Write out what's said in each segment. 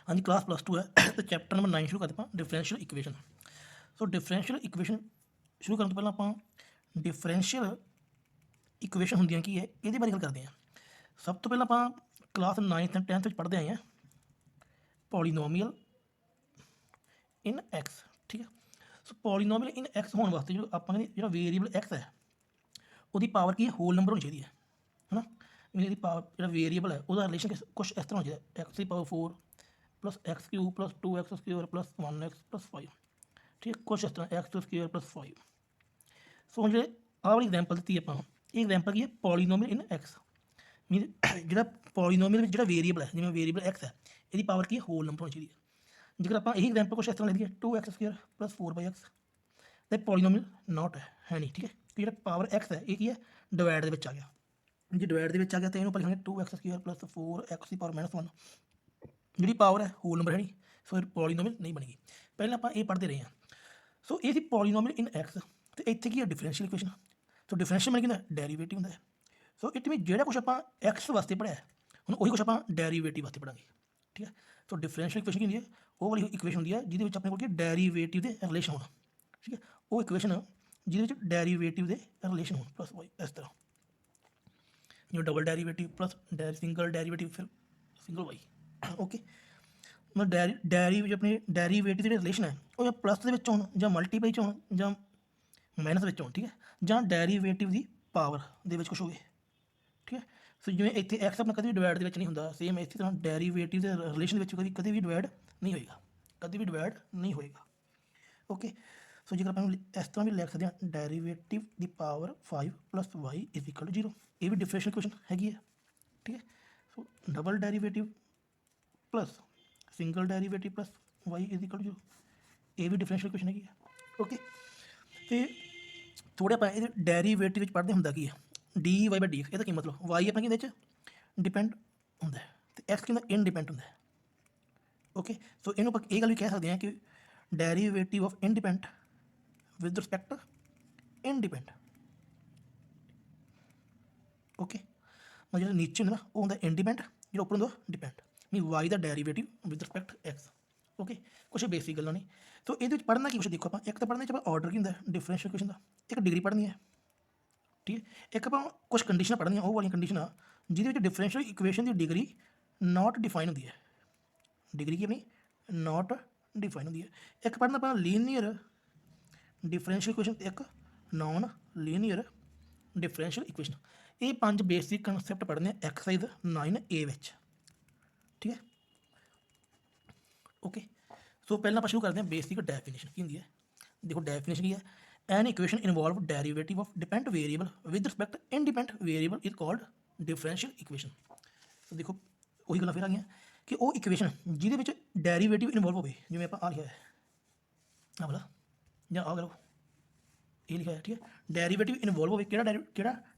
हाँ जी, क्लास +2 है तो चैप्टर नंबर 9 शुरू करते हैं डिफरेंशियल इक्वेशन। सो डिफरेंशियल इक्वेशन शुरू करने ਤੋਂ ਪਹਿਲਾਂ ਆਪਾਂ डिफरेंशियल इक्वेशन ਹੁੰਦੀਆਂ ਕੀ ਹੈ ਇਹਦੇ ਬਾਰੇ ਗੱਲ ਕਰਦੇ ਹਾਂ। ਸਭ ਤੋਂ ਪਹਿਲਾਂ ਆਪਾਂ ਕਲਾਸ 9th ਐਂਡ 10th ਵਿੱਚ ਪੜ੍ਹਦੇ ਆਏ ਹਾਂ ਪੋਲੀਨੋਮੀਅਲ ਇਨ ਐਕਸ। ਠੀਕ ਹੈ, ਸੋ ਪੋਲੀਨੋਮੀਅਲ ਇਨ ਐਕਸ ਹੋਣ ਵਾਸਤੇ ਜੋ ਆਪਾਂ ਕਹਿੰਦੇ ਜਿਹੜਾ ਵੇਰੀਏਬਲ ਐਕਸ ਹੈ ਉਹਦੀ ਪਾਵਰ ਕੀ ਹੈ, ਹੋਲ ਨੰਬਰ ਹੋਣੀ ਚਾਹੀਦੀ ਹੈ ਨਾ। ਇਹਦੀ ਪਾਵਰ ਜਿਹੜਾ ਵੇਰੀਏਬਲ ਹੈ ਉਹਦਾ ਰਿਲੇਸ਼ਨ ਕੁਛ ਇਸ ਤਰ੍ਹਾਂ ਹੋ ਜਾਏਗਾ x ਦੀ power 4 plus x Q plus 2x square plus 1x plus 5। ठीक है, कुछ इस तरह एक्स स्क्र प्लस 5। सो हम जो आह वाली एग्जाम्पल दी आप एग्जाम्पल की है पॉलीनोमियल इन एक्स। मीन जो पॉलीनोमियल में जो वेरीएबल है जिवें वेरीएबल एक्स है यदि पावर की होल नंबर होनी चाहिए। जेकर आप यही एग्जाम्पल कुछ इस तरह लिख दिए 2x स्क्र प्लस 4/x तो पॉलीनोमियल नॉट है नहीं। ठीक है, कि जो पावर एक्स है ये है डिवाइड आ गया, जो डिवाइड आ गया तो इन्होंने लिखेंगे 2x स्क्र प्लस 4x की पावर -1 जी पावर है होल नंबर है नहीं। सो पॉलीनोमियल नहीं बनेगी। पहले आप ये पढ़ते रहे हैं। सो ये थी पॉलीनोमियल इन एक्स तो इतने की है डिफरेंशियल इक्वेशन। सो डिफरेंशियल में क्या डेरीवेटिव होंगे। सो इट मीन जो कुछ आप एक्स वास्ते पढ़ाया हम वही कुछ आप डेरीवेटिव वास्ते पढ़ांगे। ठीक है, सो डिफरेंशियल इक्वेशन की होंगी है वो वाली इक्वेशन होंगी है जिसे अपने को डेरीवेटिव के रिलेशन होना। ठीक है, वो इक्वेशन जिसे डेरीवेटिव के रिलेशन हो प्लस वाई इस तरह जो double derivative plus single derivative फिर सिंगल वाई। ओके, मतलब ਡੈਰੀ ਵਿੱਚ ਆਪਣੇ ਡੈਰੀਵੇਟਿਵ ਜਿਹੜੇ ਰਿਲੇਸ਼ਨ ਹੈ ਉਹ ਜਾਂ ਪਲੱਸ ਦੇ ਵਿੱਚ ਹੋਣ ਜਾਂ ਮਲਟੀਪਲਾਈ 'ਚ ਹੋਣ ਜਾਂ ਮਾਈਨਸ ਵਿੱਚ ਹੋਣ। ਠੀਕ ਹੈ, ਜਾਂ ਡੈਰੀਵੇਟਿਵ ਦੀ ਪਾਵਰ ਦੇ ਵਿੱਚ ਕੁਛ ਹੋਵੇ। ਠੀਕ ਹੈ, ਸੋ ਜਿਵੇਂ ਇੱਥੇ ਐਕਸ ਆਪਣਾ ਕਦੇ ਵੀ ਡਿਵਾਈਡ ਦੇ ਵਿੱਚ ਨਹੀਂ ਹੁੰਦਾ, ਸੇਮ ਇਸੇ ਤਰ੍ਹਾਂ ਡੈਰੀਵੇਟਿਵ ਦੇ ਰਿਲੇਸ਼ਨ ਵਿੱਚ ਕਦੇ ਵੀ ਡਿਵਾਈਡ ਨਹੀਂ ਹੋਏਗਾ, ਕਦੇ ਵੀ ਡਿਵਾਈਡ ਨਹੀਂ ਹੋਏਗਾ। ਓਕੇ, ਸੋ ਜੇਕਰ ਆਪਾਂ ਇਸ ਤਰ੍ਹਾਂ ਵੀ ਲਿਖ ਸਕਦੇ ਹਾਂ ਡੈਰੀਵੇਟਿਵ ਦੀ ਪਾਵਰ 5 + y = 0। ਇਹ ਵੀ ਡਿਫਰੈਂਸ਼ੀਅਲ ਇਕੁਏਸ਼ਨ ਹੈਗੀ ਹੈ। ਠੀਕ ਹੈ, so double derivative plus single derivative plus Y = 0 ये भी डिफरेंशियल इक्वेशन हैगी है। ओके, तो थोड़े आप डेरीवेटिव पढ़ते होंगे की है D Y by D X. ये मतलब वाई अपना कि डिपेंड होंगे तो एक्स कि इनडिपेंड होंगे। ओके, सो इनू आप ये गल भी कह सकते हैं कि derivative of independent with respect independent. Okay, मतलब जो नीचे होंगे ना वो होंगे इनडिपेंड, जो उपर होंगे डिपेंड। मीन वाई का derivative with respect x. Okay, कुछ बेसिक गल्लां ने। तो ये पढ़ना की कुछ देखो आप एक तो पढ़ने ऑर्डर की होंगे डिफरेंशियल इक्वेशन का, एक डिग्री पढ़नी है। ठीक है, एक आप कुछ कंडीशन पढ़नी वो वाली कंडीशन जिद डिफरेंशियल इक्वेशन की डिग्री नॉट डिफाइन होंगी है। डिग्री की अपनी नॉट डिफाइन होंगी है। एक पढ़ना अपना लीनियर डिफरेंशियल इक्वेशन, एक नॉन लीनियर डिफरेंशियल इक्वेशन। ये 5 बेसिक कंसैप्ट पढ़ने एक्सरसाइज 9A विच। ठीक है, ओके, सो पहला आप शुरू करते हैं बेसिक डेफिनेशन की होंगी है। देखो डेफिनेशन की है an equation involve derivative of dependent variable with respect independent variable is called differential equation. तो देखो वही गल्लां फिर आ गई कि वो इक्वेशन जिहदे डेरीवेटिव इनवॉल्व हो, जिवें आप आ लिखा है आ वाला या आ करो ये लिखा है। ठीक है, डेरीवेटिव इनवॉल्व हो केड़ा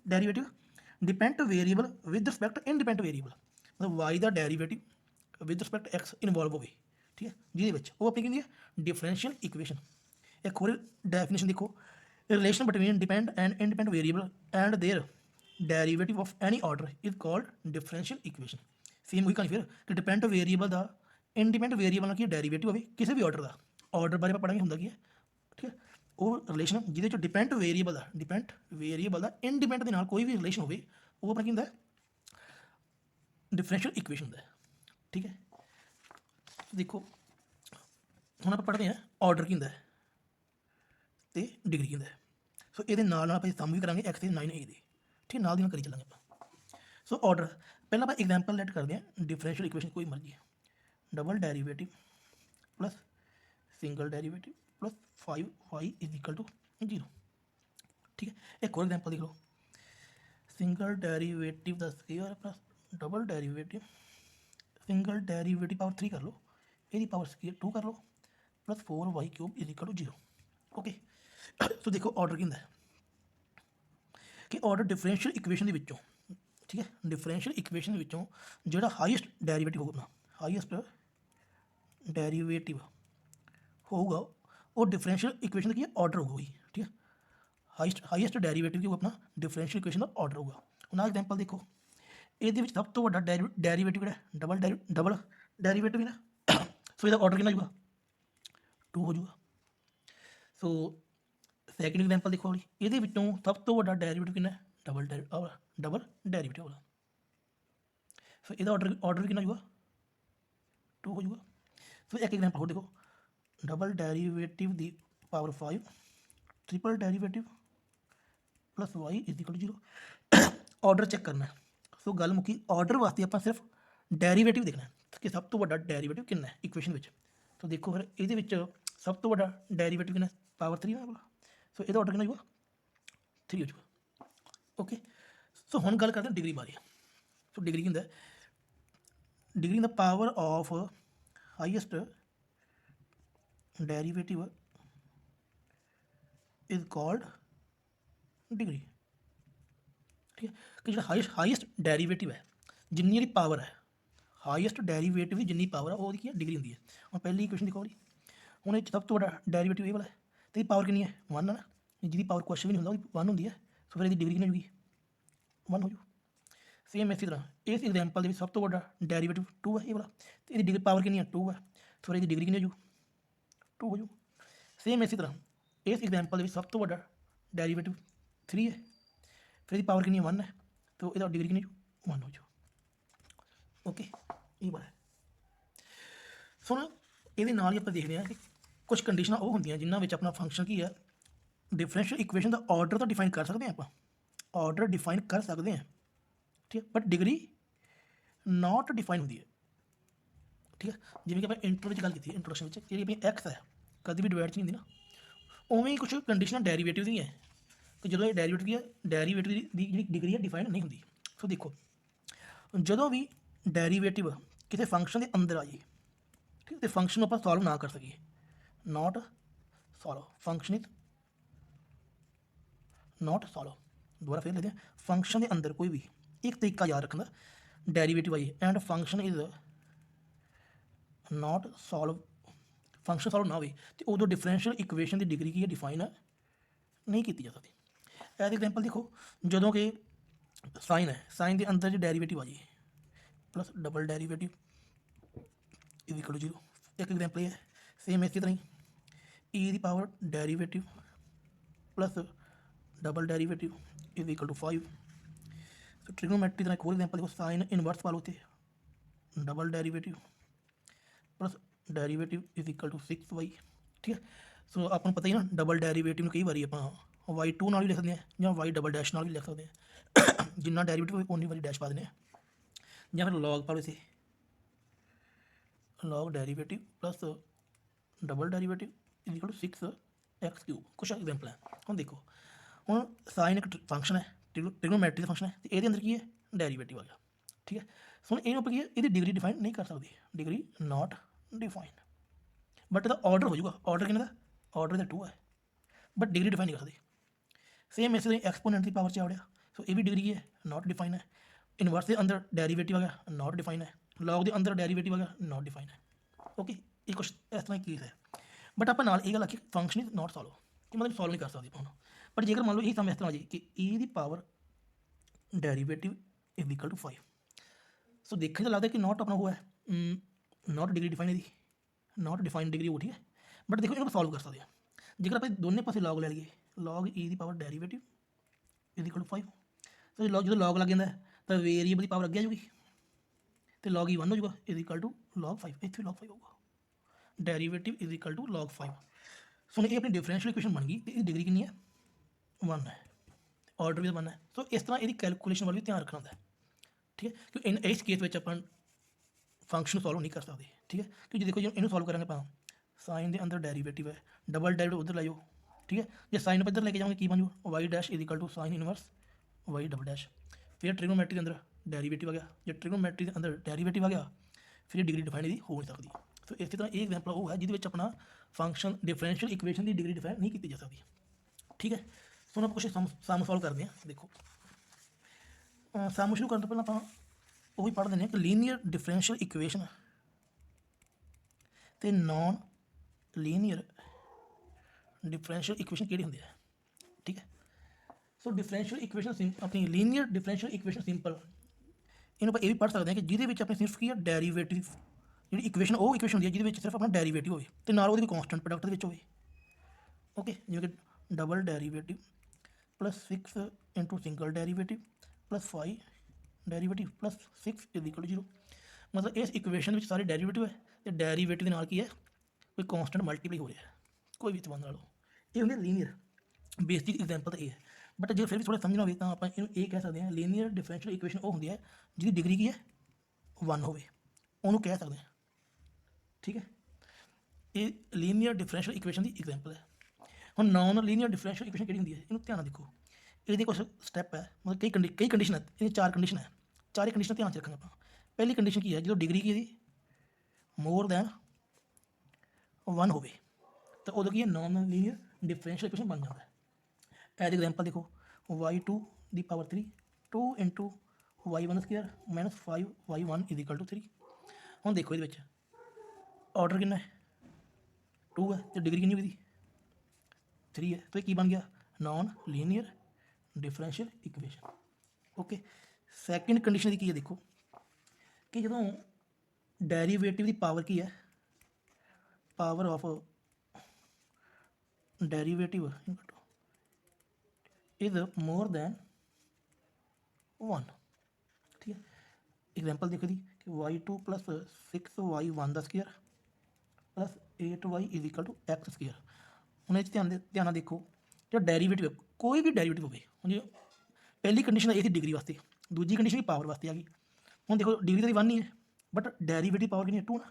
derivative dependent variable with respect independent variable, मतलब वाई का derivative with respect X involve हो। ठीक है, जिहदे वो अपनी कहती है डिफरेंशियल इक्वेशन। एक होर डेफिनेशन देखो relation between depend and independent variable and their derivative of any order is called differential equation. Same वही कहानी फिर कि डिपेंड वेरिएबल का इंडिपेंडेंट वेरिएबल की डेरीवेटिव हो किसी भी ऑर्डर का, ऑर्डर बारे में पढ़ांगे होंगे की है। ठीक है, वो रिलेशन जिहदे डिपेंड वेरिएबल का इंडिपेंडेंट के नाल कोई भी रिलेशन हो वो अपना की होंगे डिफरेंशियल इक्वेशन होंगे। ठीक है, देखो हम आप पढ़ते हैं ऑर्डर की होंगे तो डिग्री की होंगे। सो ये आप सम भी करा एक्स 9A दी। ठीक, नाल दी नाल करी चलांगे आप। सो ऑर्डर पहला आप एग्जाम्पल लैट करते हैं डिफरेंशियल इक्वेशन कोई मर्जी double derivative plus single derivative plus 5y = 0। ठीक है, एक और एग्जाम्पल देख लो सिंगल डेरीवेटिव का square plus double derivative single derivative power 3 कर लो, ये पावर स्क्वायर 2 कर लो प्लस 4y³ = 0। ओके, तो देखो ऑर्डर की होंगे कि ऑर्डर डिफरेंशियल इक्वेशन के विचों। ठीक है, डिफरेंशियल इक्वेशन के विचों जो हाईएस्ट डेरीवेटिव होगा, हाईएस्ट डेरीवेटिव होगा वो डिफरेंशियल इक्वेशन की ऑर्डर होगा। ठीक है, हाईएस्ट डेरीवेटिव की अपना डिफरेंशियल इक्वेशन का ऑर्डर होगा। हम एग्जाम्पल देखो ये सब तो वड्डा डेरीवेटिव डबल डेरीवेटिव है ਸੋ ਇਹਦਾ ਆਰਡਰ ਕਿੰਨਾ ਹੋਊਗਾ 2 ਹੋ ਜਾਊਗਾ। ਸੋ ਸੈਕਿੰਡ ਐਗਜ਼ਾਮਪਲ ਦੇਖੋ ਵਾਲੀ, ਇਹਦੇ ਵਿੱਚੋਂ ਸਭ ਤੋਂ ਵੱਡਾ ਡੈਰੀਵੇਟਿਵ ਕਿੰਨਾ ਹੈ ਡਬਲ ਡੈਰੀਵੇਟਿਵ ਵਾਲਾ। ਸੋ ਇਹਦਾ ਆਰਡਰ ਕਿੰਨਾ ਹੋਊਗਾ 2 ਹੋ ਜਾਊਗਾ। ਸੋ ਇੱਕ ਐਗਜ਼ਾਮਪਲ ਹੋਰ ਦੇਖੋ, ਡਬਲ ਡੈਰੀਵੇਟਿਵ ਦੀ power 5 triple derivative plus Y is equal to 0। Order check करना है। सो गल मुकी ऑर्डर वास्ते आप सिर्फ डेरीवेटिव देखना है कि सब तो बड़ा डेरीवेटिव कितना है इक्वेशन में। तो देखो फिर ये सब तो बड़ा डेरीवेटिव कितना पावर 3 है। सो ये ऑर्डर कितना होगा 3 हो जाएगा। ओके, सो हम गल करते हैं डिग्री बारे। सो डिग्री की degree the power of highest derivative is called degree. ठीक है, कि जो हाईएस्ट डेरीवेटिव है जिन्नी पावर है, हाईएस्ट डेरीवेटिव की जिन्नी पावर है वो डिग्री होंगी है। हम पहली क्वेश्चन देखो जी, हूँ ये सब तो बड़ा डेरीवेटिव ये वाला है, तो पावर कितनी है 1 है ना, जिसकी पावर क्वेश्चन भी नहीं होता 1 होंगी है। सो फिर डिग्री कितनी होगी 1 हो जाऊ। सेम इसी तरह इस एग्जाम्पल के सब तो बड़ा डेरीवेटिव 2 है ये वाला, तो ये डिग्री पावर कितनी है 2 है। सो फिर डिग्री कितनी हो जाऊ 2 हो जाऊ। सेम इसी तरह इस एग्जाम्पल सब तो बड़ा डेरीवेटिव 3 है, फिर पावर कितनी 1 है, तो यदा डिग्री कितनी 1 हो जाओ। ओके, ये बात है। सो ना ये ही आप देखते हैं कि कुछ कंडीशन वो होंगे जिन्होंने अपना फंक्शन की है डिफरेंशियल इक्वेशन का ऑर्डर तो डिफाइन कर सकते हैं, आप ऑर्डर डिफाइन कर सकते हैं, ठीक है, बट डिग्री नॉट डिफाइन होती है। ठीक है, जिमें कि आप इंट्रो में गल की इंट्रोडक्शन जी अपनी एक्स है कभी भी डिवाइड नहीं होती ना, उवें ही कुछ कंडीशन डेरीवेटिव दी है कि जो ये डेरीवेटिव की है डेरीवेटिव की जी डिग्री है डिफाइन नहीं होती। सो देखो जो भी डेरीवेटिव किसी फंक्शन के अंदर आ जाए, ठीक है, तो फंक्शन आप सॉल्व ना कर सकिए, not solve function is not solve. दोबारा फिर लेते हैं, फंक्शन के अंदर कोई भी एक तरीका याद रखना, derivative I and function is not solve, function solve ना हो तो उदो डिफरेंशियल इक्वेशन की डिग्री की है डिफाइन नहीं की जा सकती। एज एग्जाम्पल देखो जो कि साइन है, साइन के अंदर जो डेरीवेटिव आ जाए plus double derivative is equal to 0। एक एग्जाम्पल है सेम इसी तरह ही e the power derivative plus double derivative is equal to 5। तो ट्रिग्नोमेट्री तरह एक और एग्जाम्पल देखो, साइन इनवर्स पा लो थे double derivative plus derivative is equal to 6y। ठीक है, सो आपको पता ही ना डबल डेरीवेटिव कई बार आप y2 भी लिख सकते हैं या y डबल डैश भी लिख सकते हैं जिन्ना डेरीवेटिव उन्नी बारी डैश पा दें, या फिर लॉग पा लो इसे log derivative plus double derivative is equal to 6x3। कुछ एग्जाम्पल है। हम देखो हूँ साइन एक फंक्शन है ट्रिग्नोमेट्री का फंक्शन है, तो ये अंदर की है डेरीवेटिव आ गया। ठीक है, सो हम ये की है ये डिग्री डिफाइन नहीं कर सकती, डिग्री नॉट डिफाइन, बट ਇਹਦਾ ऑर्डर हो जाऊगा। ऑर्डर कितना ऑर्डर तो 2 है बट डिग्री डिफाइन नहीं कर सकती। सेम इस तरह एक्सपोनेंट की पावर 4 आ, सो ये भी डिग्री है नॉट डिफाइन है। इनवर्स के अंदर डेरीवेटिव आ गया नॉट डिफाइन है, लॉग के अंदर डेरीवेटिव आ गया नॉट डिफाइन है। ओके, ये कुछ इस तरह केस है, बट आप नाल ये गल आखी फंक्शन इज नॉट सॉल्व कि मतलब सॉल्व नहीं कर सकते हम, बट जेकर मान लो यही सम इस तरह आ जाए कि e the power derivative is equal to 5। So देखने तो लगता है कि नॉट अपना हुआ है नॉट डिग्री डिफाइन है, नॉट डिफाइन डिग्री वो, ठीक है, बट देखो इनको सॉल्व कर सकते हैं जेकर आप दोनों पासे लॉग ले लीए, log E the power derivative is equal to 5। तो लॉग जो लॉग लग जाता है तो वेरीएबल की पावर अगे आ जाएगी, तो लॉग ई 1 हो जाएगा इज इक्वल टू लॉग 5, इतने लॉग 5 होगा, derivative is equal to log 5। So ये अपनी डिफरेंशियल इक्वेशन बन गई, इसकी डिग्री कितनी है 1 है, ऑर्डर भी 1 है। सो इस तरह ये कैलकुलेशन वाल भी ध्यान रखना होता है। ठीक है, क्योंकि इस केस में अपन फंक्शन सॉल्व नहीं कर सकते। ठीक है, क्योंकि देखो जो इन सॉल्व करेंगे आप साइन के अंदर डेरीवेटिव है डबल डेरीवेटिव उधर लाई जाओ, ठीक है, जो साइन पर इधर लेके जाओगे की बन जाओ Y dash is equal to sine inverse Y double dash. फिर ट्रिग्नोमेट्री के अंदर डेरीवेटिव आ गया, जो ट्रिग्नोमेट्री के अंदर डेरीवेटिव आ गया फिर डिग्री डिफाइन यदि हो नहीं सकती। तो इस तरह एक एग्जाम्पल वो है जिद अपना फंक्शन डिफरेंशियल इक्वेशन की डिग्री डिफाइन नहीं की जा सकती। ठीक है, सो आप कुछ सम सॉल्व करते हैं। देखो सम शुरू करने तो पहले आप वही पढ़ दें कि लीनियर डिफरेंशियल इक्वेशन तो नॉन लीनियर डिफरेंशियल इक्वेशन केड़ी होंदी है। ठीक है, सो डिफरेंशियल इक्वेशन अपनी लीनियर डिफरेंशियल इक्वेशन सिंपल इन्हों आप ये भी पढ़ सकते हैं कि जिद अपने सिर्फ की डेरीवेटिव ਜਿਹੜੀ ਇਕੁਏਸ਼ਨ ਉਹ ਇਕੁਏਸ਼ਨ ਹੁੰਦੀ ਹੈ ਜਿਹਦੇ ਵਿੱਚ ਸਿਰਫ ਆਪਣਾ ਡੈਰੀਵੇਟਿਵ ਹੋਵੇ ਤੇ ਨਾਲ ਉਹਦੇ ਵੀ ਕੌਂਸਟੈਂਟ ਪ੍ਰੋਡਕਟ ਦੇ ਵਿੱਚ ਹੋਵੇ। ਓਕੇ, ਜਿਵੇਂ ਕਿ double derivative plus 6 into single derivative plus 5 derivative plus 6 is equal to 0। ਮਤਲਬ ਇਸ ਇਕੁਏਸ਼ਨ ਵਿੱਚ ਸਾਰੇ ਡੈਰੀਵੇਟਿਵ ਹੈ ਤੇ ਡੈਰੀਵੇਟਿਵ ਦੇ ਨਾਲ ਕੀ ਹੈ, ਕੋਈ ਕੌਂਸਟੈਂਟ ਮਲਟੀਪਲਾਈ ਹੋ ਰਿਹਾ ਕੋਈ ਵੀ ਸੰਬੰਧ ਲਾ ਲਓ। ਇਹ ਹੁੰਦੇ ਲੀਨੀਅਰ। ਬੇਸਿਕ ਐਗਜ਼ਾਮਪਲ ਤਾਂ ਇਹ ਹੈ, ਬਟ ਜੇ ਫਿਰ ਵੀ ਥੋੜ੍ਹਾ ਸਮਝਣਾ ਹੋਵੇ ਤਾਂ ਆਪਾਂ ਇਹਨੂੰ ਇਹ ਕਹਿ ਸਕਦੇ ਹਾਂ ਲੀਨੀਅਰ ਡਿਫਰੈਂਸ਼ੀਅਲ ਇਕੁਏਸ਼ਨ ਉਹ ਹੁੰਦੀ ਹੈ ਜਿਹਦੀ ਡਿਗਰੀ ਕੀ ਹੈ 1 ਹੋਵੇ, ਉਹਨੂੰ ਕਹਿ ਸਕਦੇ ਹਾਂ। ਠੀਕ ਹੈ, ਇਹ ਲੀਨੀਅਰ ਡਿਫਰੈਂਸ਼ੀਅਲ ਇਕੁਏਸ਼ਨ ਦੀ ਐਗਜ਼ਾਮਪਲ ਹੈ। ਹੁਣ ਨੌਨ ਲੀਨੀਅਰ ਡਿਫਰੈਂਸ਼ੀਅਲ ਇਕੁਏਸ਼ਨ ਕਿਹੜੀ ਹੁੰਦੀ ਹੈ, ਇਹਨੂੰ ਧਿਆਨ ਨਾਲ ਦੇਖੋ। ਇਹਦੇ ਕੁਛ ਸਟੈਪ ਹੈ, ਮਤਲਬ ਕਈ ਕੰਡੀਸ਼ਨ ਹੈ, ਇਹਦੀ 4 ਕੰਡੀਸ਼ਨ ਹੈ। ਚਾਰੇ ਕੰਡੀਸ਼ਨ ਧਿਆਨ 'ਚ ਰੱਖਾਂਗੇ ਆਪਾਂ। ਪਹਿਲੀ ਕੰਡੀਸ਼ਨ ਕੀ ਹੈ, ਜਦੋਂ ਡਿਗਰੀ ਕੀ ਇਹਦੀ ਮੋਰ ਦੈਨ 1 ਹੋਵੇ ਤਾਂ ਉਦੋਂ ਕੀ ਹੈ ਨੌਨ ਲੀਨੀਅਰ ਡਿਫਰੈਂਸ਼ੀਅਲ ਇਕੁਏਸ਼ਨ ਬਣ ਜਾਂਦਾ ਹੈ। ਐਜ ਐਗਜ਼ਾਮਪਲ ਦੇਖੋ y2 ਦੀ power 3 2 into y1 square minus 5y1 is equal to 3। ਹੁਣ ਦੇਖੋ ਇਹਦੇ ਵਿੱਚ ਆਰਡਰ ਕਿੰਨਾ ਹੈ 2 ਹੈ ਤੇ ਡਿਗਰੀ ਕਿੰਨੀ ਹੋਈ 3 ਹੈ, ਤਾਂ ਇਹ ਕੀ ਬਣ ਗਿਆ non linear differential equation. Okay, second condition ਦੀ ਕੀ ਹੈ ਦੇਖੋ ਕਿ ਜਦੋਂ ਡੈਰੀਵੇਟਿਵ ਦੀ ਪਾਵਰ ਕੀ ਹੈ, power of derivative is more than 1। ठीक है, एग्जाम्पल देखो दी कि y2 प्लस 6y1 का square plus 8y is equal to x square. हूँ इस ध्यान देखो जो डैरीवेटिव कोई भी डैरीवेटिव हो जी, पहली कंडीशन ये थी डिग्री वास्ते, दूजी कंडीशन भी पावर वास्ते आ गई। हूँ देखो डिग्री तो 1 ही है बट डैरीवेटिव पावर कितनी है 2 ना,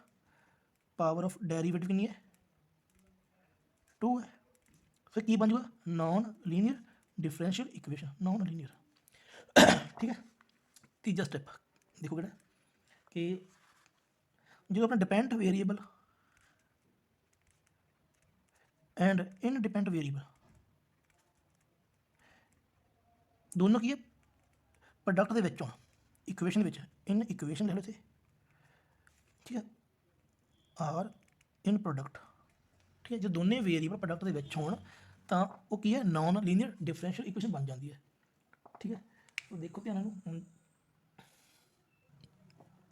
पावर ऑफ डैरीवेटिव कितनी है 2 है, फिर की बन जाएगा non linear differential equation, non linear. ठीक है, तीजा स्टेप देखो कि जो अपना dependent variable and independent variable दोनों की है प्रोडक्ट के विच इक्वेशन विच इन इक्वेशन लिख लो थे। ठीक है, आर इन प्रोडक्ट। ठीक है, जो दोनों वेरीएबल प्रोडक्ट के विच होण ਤਾਂ ਉਹ ਕੀ ਹੈ ਨੌਨ ਲੀਨੀਅਰ ਡਿਫਰੈਂਸ਼ੀਅਲ ਇਕੁਏਸ਼ਨ ਬਣ ਜਾਂਦੀ ਹੈ। ਠੀਕ ਹੈ, तो देखो ध्यान ਨਾਲ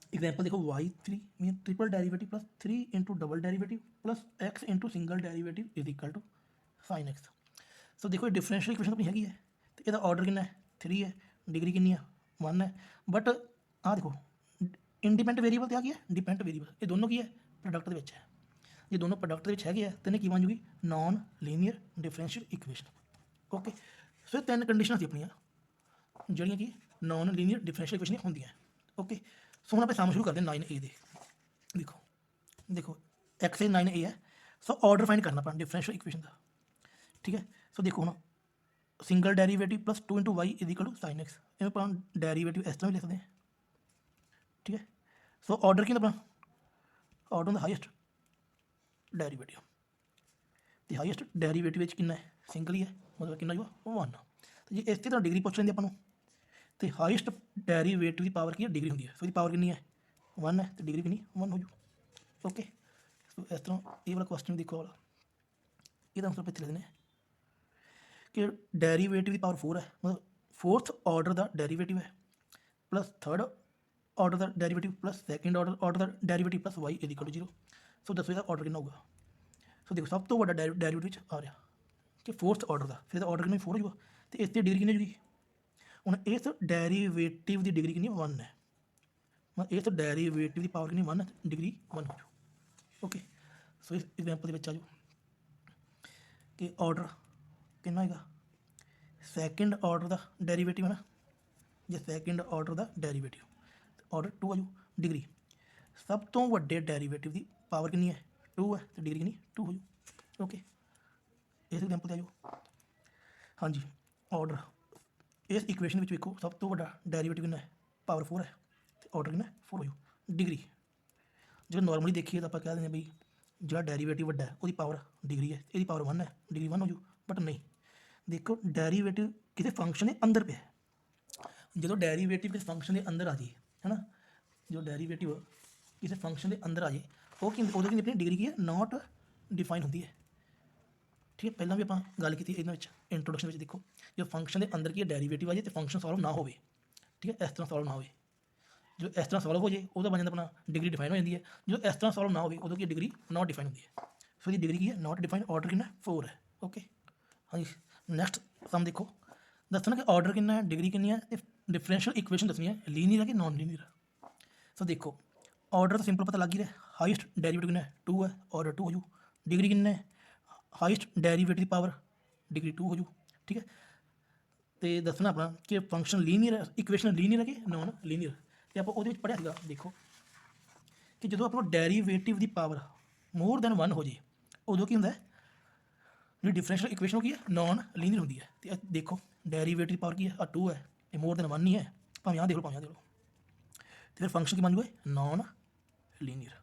एग्जाम्पल देखो y3 mean triple derivative plus 3 into double derivative plus x into single derivative is equal to sine X. So देखो डिफरेंशियल इक्वेशन अपनी हैगी है तो यदा ऑर्डर कितना है 3 है, डिग्री कितनी है 1 है, बट आ देखो इंडिपेंडेंट वेरीएबल तो आ गया डिपेंडेंट वेरीएबल, ये दोनों की है प्रोडक्ट के है। जे दोनों प्रोडक्ट के है तो इन्हें की बन जूगी non linear differential equation. Okay, so 3 condition सी अपन जड़ियाँ कि नॉन लीनियर डिफरेंशियल इक्वेशन होंगे। ओके, सो हम आप साम शुरू करते हैं 9A दे। देखो देखो एक्सरसाइज 9A है, सो ऑर्डर फाइंड करना अपना डिफरेंशियल इक्वेशन का। ठीक है, सो देखो हम single derivative plus 2 into Y is equal to sine X, इन्हें अपन डेरीवेटिव इस तरह भी लिखते हैं। ठीक है, सो ऑर्डर की अपना ऑर्डर द हाईएस्ट डेरीवेटिव, तो हाईएस्ट डेरीवेटिव कितना है सिंगल ही है, मतलब कितना जो 1। तो जे इस तरह डिग्री पूछ लेंगे अपन तो हाईएस्ट डेरीवेटिव की पावर की है डिग्री होंगी है, सो पावर कितनी है 1 है तो डिग्री कितनी 1 हो जू। ओके, सो इस तरह ये वाला क्वेश्चन देखो वाला ये आंसर इतने लिख दें कि डेरीवेटिव की पावर 4 है, मतलब फोर्थ ऑर्डर का डेरीवेटिव है प्लस थर्ड ऑर्डर का डेरीवेटिव प्लस सैकेंड ऑर्डर का derivative plus Y is equal to 0। So दसो इसका ऑर्डर कितना होगा। सो देखो सब तो बड़ा डेरीवेटिव आ रहा कि फोर्थ ऑर्डर का, फिर ऑर्डर कितना 4 हो जाएगा तो इस डिग्री कितनी होगी। हूँ इस डेरीवेटिव की डिग्री कितनी 1 है, मतलब इस डेरीवेटिव की पावर कितनी 1 है, डिग्री 1 हो जाओ। ओके, सो इस एग्जाम्पल के आ जाओ कि ऑर्डर कितना होगा सैकेंड ऑर्डर का डेरीवेटिव है ना, जो सैकेंड ऑर्डर का डेरीवेटिव ऑर्डर 2 आ जाओ, डिग्री सब तो वड्डे डेरीवेटिव की पावर कितनी है 2 है तो डिग्री कितनी 2 हो जाओ। ओके, इस एग्जाम्पल आ जाओ। हाँ जी, ऑर्डर इस इक्वेशन में देखो सब तो बड़ा डेरीवेटिव कितना है पावर 4 है तो ऑर्डर कितना 4 हो जाओ। डिग्री जो नॉर्मली देखिए तो आप कह दें बी जो डेरीवेटिव वड्डा है वो पावर डिग्री है, ये पावर 1 है डिग्री 1 हो जाओ, बट नहीं देखो डेरीवेटिव किसी फंक्शन के अंदर पे है, जो डेरीवेटिव किसी फंक्शन के अंदर आ जाए है ना, जो डेरीवेटिव किसी फंक्शन के अंदर आ जाए वो कि अपनी डिग्री की है नॉट डिफाइन होती है। ठीक है, पहला भी आप गल की इंट्रोडक्शन में देखो जो फंक्शन के अंदर की डेरीवेटिव आ जाए तो फंक्शन सॉल्व ना हो। ठीक है, इस तरह सॉल्व ना हो जो इस तरह सॉल्व हो जाए ਉਹਦਾ ਬਣ ਜਾਂਦਾ ਆਪਣਾ ਡਿਗਰੀ ਡਿਫਾਈਨ ਹੋ ਜਾਂਦੀ ਹੈ। जो इस तरह सॉल्व ना हो उदों की डिग्री नॉट डिफाइन होती है। सो इसकी डिग्री की है नॉट डिफाइन, ऑर्डर कितना 4 है। ओके हाँ जी, नैक्सट सम देखो, दसना कि ऑर्डर कितना है, डिग्री कितनी है, तो डिफरेंशियल इक्वेशन दसनी है लीनियर है कि नॉन लीनियर। सो देखो ऑर्डर तो सिंपल पता लग ही रहा है, हाईएस्ट डेरिवेटिव कितना है 2 है, ऑर्डर 2 हो जू। डिग्री कितना है, हाईएस्ट डेरिवेटिव की पावर डिग्री 2 हो जू। ठीक है, तो दसना अपना कि फंक्शन लीनियर इक्वेशन लीनियर है कि नॉन लीनियर। तो आप पढ़िया सीगा देखो कि जो अपना डेरीवेटिव की पावर मोर दैन 1 हो जाए उदों की होंगे जी डिफरेंशियल इक्वेशन की है नॉन लीनियर होंगी है। तो देखो डेरीवेटिव की पावर की है 2 है, ये मोर दैन 1 नहीं है, भावें यहाँ देख लो भावें यहाँ देख लो, तो फिर फंक्शन की बन जाए नॉन लीनियर।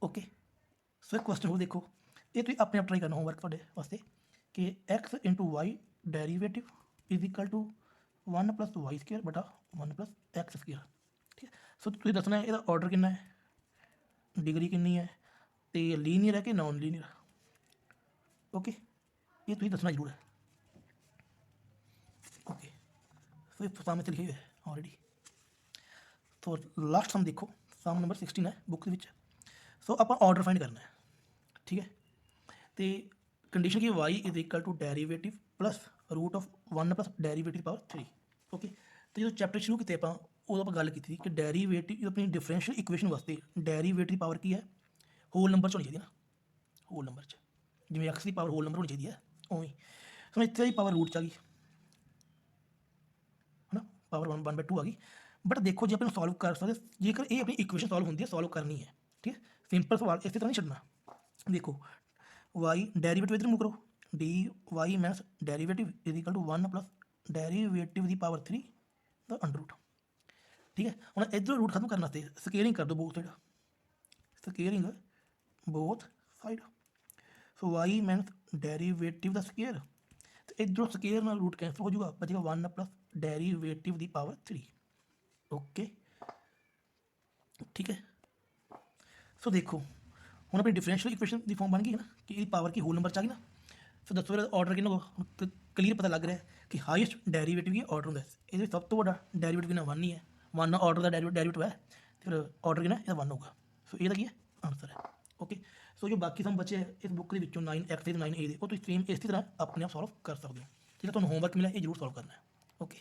ओके सो एक क्वेश्चन हो देखो, ये तुम अपने आप ट्राई करना होमवर्क थोड़े वास्ते कि X into Y derivative is equal to 1 plus Y square बटा 1 प्लस एक्स स्केयर। ठीक है, सो तुम दसना है इसका ऑर्डर कितना है, डिग्री कितनी है, तो लीनियर है कि नॉन लीनियर। ओके ये तुम दसना जरूर है। ओके सो ये सामने से लिखे हुए है ऑलरेडी। तो लास्ट सम देखो, सम नंबर 16 है बुक के विच। सो आप ऑर्डर फाइंड करना है। ठीक है, तो कंडीशन की Y is equal to derivative plus root of 1 plus derivative power 3। Okay तो जो चैप्टर शुरू किए आप उदों आप गल की थी कि डेरीवेटिव अपनी डिफरेंशियल इक्वेशन वास्ते डेरीवेटिव पावर की है होल नंबर होनी चाहिए ना, होल नंबर जिमें एक्स की पावर होल नंबर होनी चाहिए है उवें। सो इतने पावर रूट च आ गई है ना, पावर 1/2 आ गई। बट देखो जो अपने सॉल्व कर सकते जेकर ये अपनी इक्वेशन सॉल्व होती है सॉल्व करनी है। ठीक है, सिंपल सवाल इस तरह नहीं छड़ना। देखो वाई डेरीवेटिव इधर मूव करो, D Y minus derivative is equal to 1 plus derivative की पावर 3 द अंडर रूट। ठीक है, हम इधर रूट खत्म करने वास्ते स्केयरिंग कर दो both side, squaring both side. So Y minus derivative the square, तो इधरों स्केयर नाल रूट कैंसल हो जाएगा, बचेगा 1 प्लस डेरीवेटिव की पावर 3। ओके ठीक है, सो देखो हम अपनी डिफरेंशियल इक्वेशन की फॉर्म बन गई है ना कि ये पावर की होल नंबर चाहिए ना। सो दसो मेरा ऑर्डर कि क्लीयर पता लग रहा है कि हाईएस्ट डेरीवेटिव की ऑर्डर होंगे, ये सब तो बड़ा डेरीवेटिव कितना 1 ही है, 1 ऑर्डर का डेरीवेटिव है, फिर ऑर्डर कितना ये 1 होगा। सो ये की है आंसर है। ओके सो जो बाकी सम बचे इस बुक के विचों 9x 9a वो तुम सेम इस तरह अपने आप सॉल्व कर सकते हो। जो तुम्हें होमवर्क मिला ये जरूर सॉल्व करना है। ओके